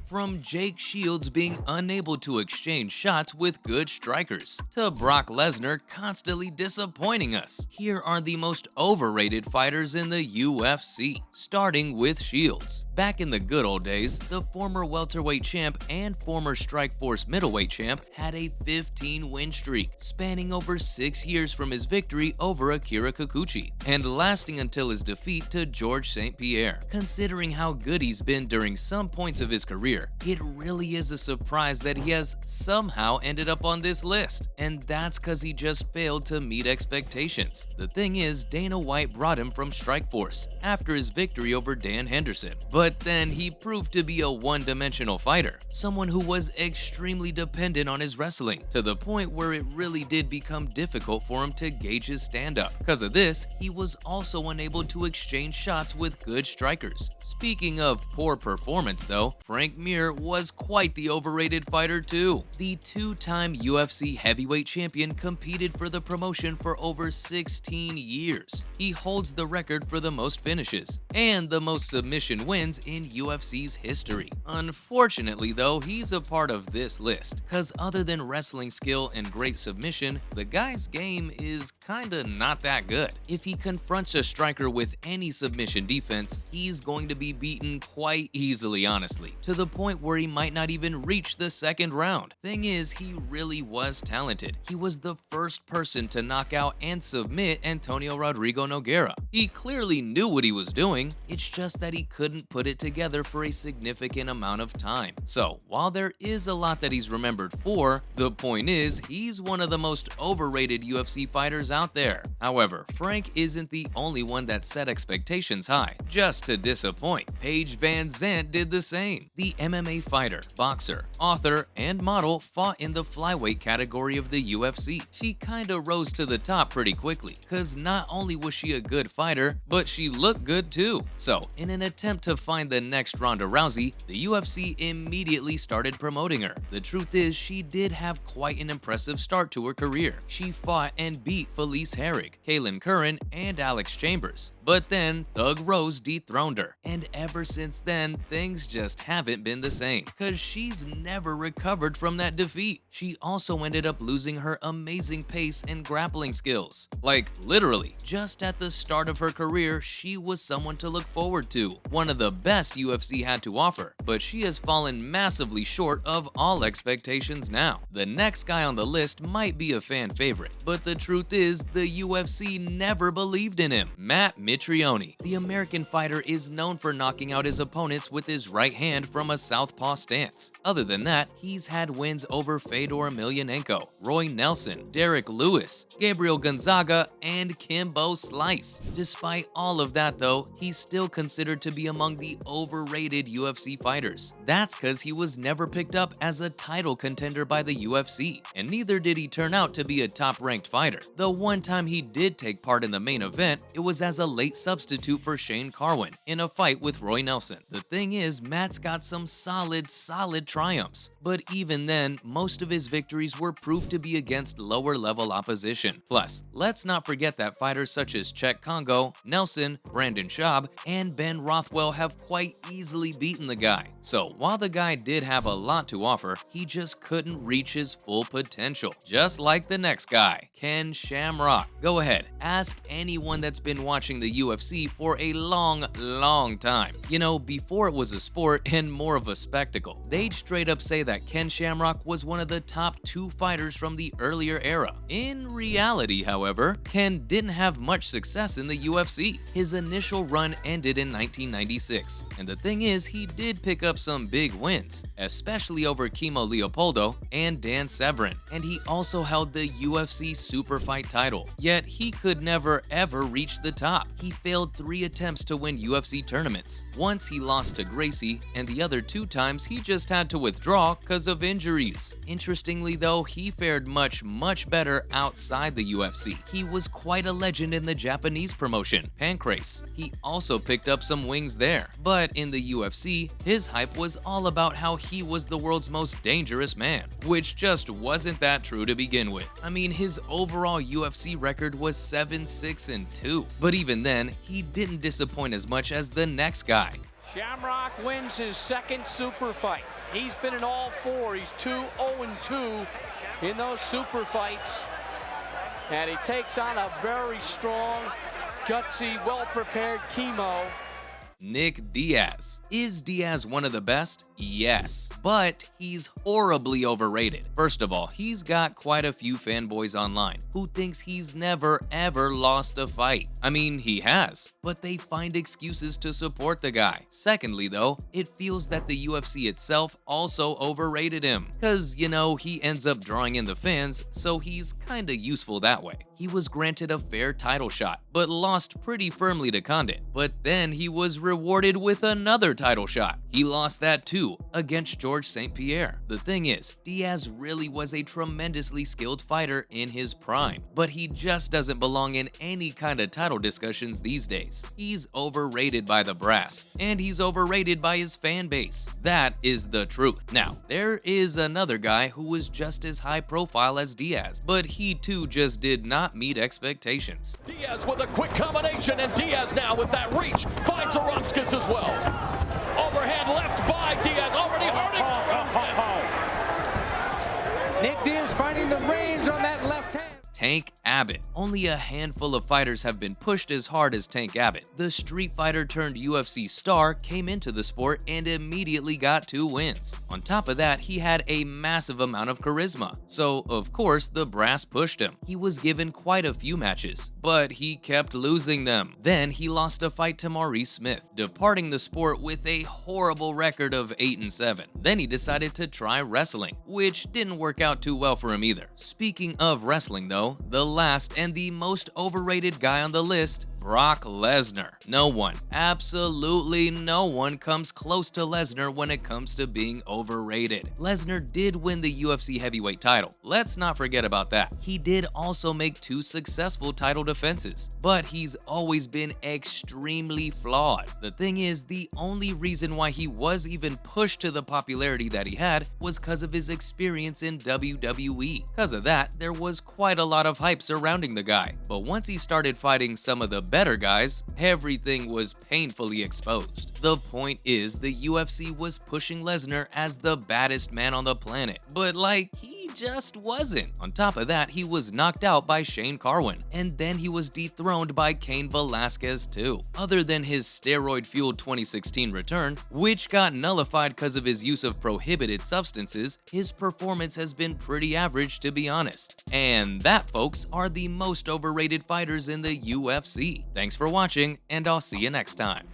From Jake Shields being unable to exchange shots with good strikers, to Brock Lesnar constantly disappointing us, here are the most overrated fighters in the UFC, starting with Shields. Back in the good old days, the former welterweight champ and former Strikeforce middleweight champ had a 15-win streak, spanning over 6 years from his victory over Akira Kikuchi, and lasting until his defeat to George St. Pierre. Considering how good he's been during some points of his career, it really is a surprise that he has somehow ended up on this list, and that's cause he just failed to meet expectations. The thing is, Dana White brought him from Strikeforce after his victory over Dan Henderson, but then he proved to be a one-dimensional fighter, someone who was extremely dependent on his wrestling, to the point where it really did become difficult for him to gauge his stand-up. Because of this, he was also unable to exchange shots with good strikers. Speaking of poor performance though, Frank Mir was quite the overrated fighter too. The two-time UFC heavyweight champion competed for the promotion for over 16 years. He holds the record for the most finishes and the most submission wins in UFC's history. Unfortunately though, he's a part of this list, cause other than wrestling skill and great submission, the guy's game is kinda not that good. If he confronts a striker with any submission defense, he's going to be beaten quite easily, honestly, to the point where he might not even reach the second round. Thing is, he really was talented. He was the first person to knock out and submit Antonio Rodrigo Nogueira. He clearly knew what he was doing, it's just that he couldn't put it together for a significant amount of time. So, while there is a lot that he's remembered for, the point is, he's one of the most overrated UFC fighters out there. However, Frank isn't the only one that set expectations high, just to disappoint. Paige Van Zandt did the same. The MMA fighter, boxer, author, and model fought in the flyweight category of the UFC. She kinda rose to the top pretty quickly, cause not only was she a good fighter, but she looked good too. So, in an attempt to find the next Ronda Rousey, the UFC immediately started promoting her. The truth is, she did have quite an impressive start to her career. She fought and beat Felice Herrig, Kaylin Curran, and Alex Chambers. But then, Thug Rose dethroned her, and ever since then, things just haven't been the same, cause she's never recovered from that defeat. She also ended up losing her amazing pace and grappling skills. Like, literally, just at the start of her career, she was someone to look forward to, one of the best UFC had to offer, but she has fallen massively short of all expectations now. The next guy on the list might be a fan favorite, but the truth is, the UFC never believed in him. Matt Mitrione. The American fighter is known for knocking out his opponents with his right hand from a southpaw stance. Other than that, he's had wins over Fedor Emelianenko, Roy Nelson, Derek Lewis, Gabriel Gonzaga, and Kimbo Slice. Despite all of that though, he's still considered to be among the overrated UFC fighters. That's cause he was never picked up as a title contender by the UFC, and neither did he turn out to be a top-ranked fighter. The one time he did take part in the main event, it was as a late substitute for Shane Carwin in a fight with Roy Nelson. The thing is, Matt's got some solid triumphs, but even then, most of his victories were proved to be against lower-level opposition. Plus, let's not forget that fighters such as Czech Congo, Nelson, Brandon Schaub, and Ben Rothwell have quite easily beaten the guy. So, while the guy did have a lot to offer, he just couldn't reach his full potential. Just like the next guy, Ken Shamrock. Go ahead, ask anyone that's been watching the UFC for a long time. You know, before it was a sport and more of a spectacle. They'd straight up say that Ken Shamrock was one of the top 2 fighters from the earlier era. In reality, however, Ken didn't have much success in the UFC. His initial run ended in 1996, and the thing is, he did pick up some big wins, especially over Kimo Leopoldo and Dan Severn, and he also held the UFC Super Fight title. Yet, he could never ever reach the top. He failed 3 attempts to win UFC tournaments. Once he lost to Gracie, and the other 2 times he just had to withdraw cause of injuries. Interestingly though, he fared much better outside the UFC. He was quite a legend in the Japanese promotion, Pancrase. He also picked up some wings there. But in the UFC, his hype was all about how he was the world's most dangerous man, which just wasn't that true to begin with. I mean, his overall UFC record was 7-6-2. But even then, he didn't disappoint as much as the next guy. Shamrock wins his second super fight. He's been in all four. He's 2-0-2 in those super fights. And he takes on a very strong, gutsy, well-prepared Chemo. Nick Diaz. Is Diaz one of the best? Yes, but he's horribly overrated. First of all, he's got quite a few fanboys online who thinks he's never ever lost a fight. I mean, he has, but they find excuses to support the guy. Secondly though, it feels that the UFC itself also overrated him. Cause, you know, he ends up drawing in the fans, so he's kinda useful that way. He was granted a fair title shot, but lost pretty firmly to Condit. But then he was rewarded with another title shot. He lost that too, against George St. Pierre. The thing is, Diaz really was a tremendously skilled fighter in his prime, but he just doesn't belong in any kind of title discussions these days. He's overrated by the brass, and he's overrated by his fan base. That is the truth. Now, there is another guy who was just as high profile as Diaz, but he too just did not meet expectations. Diaz with a quick combination, and Diaz now with that reach finds Aronskis as well. Overhand left by Diaz, already hurting Aronskis. Nick Diaz finding the range on that left hand. Tank Abbott. Only a handful of fighters have been pushed as hard as Tank Abbott. The Street Fighter turned UFC star came into the sport and immediately got 2 wins. On top of that, he had a massive amount of charisma, so of course the brass pushed him. He was given quite a few matches, but he kept losing them. Then he lost a fight to Maurice Smith, departing the sport with a horrible record of 8-7. Then he decided to try wrestling, which didn't work out too well for him either. Speaking of wrestling though, the last and the most overrated guy on the list, Brock Lesnar. No one, absolutely no one comes close to Lesnar when it comes to being overrated. Lesnar did win the UFC heavyweight title. Let's not forget about that. He did also make 2 successful title defenses, but he's always been extremely flawed. The thing is, the only reason why he was even pushed to the popularity that he had was because of his experience in WWE. Because of that, there was quite a lot of hype surrounding the guy. But once he started fighting some of the better guys, everything was painfully exposed. The point is, the UFC was pushing Lesnar as the baddest man on the planet, but like, he just wasn't. On top of that, he was knocked out by Shane Carwin, and then he was dethroned by Cain Velasquez too. Other than his steroid-fueled 2016 return, which got nullified because of his use of prohibited substances, his performance has been pretty average, to be honest. And that, folks, are the most overrated fighters in the UFC. Thanks for watching, and I'll see you next time.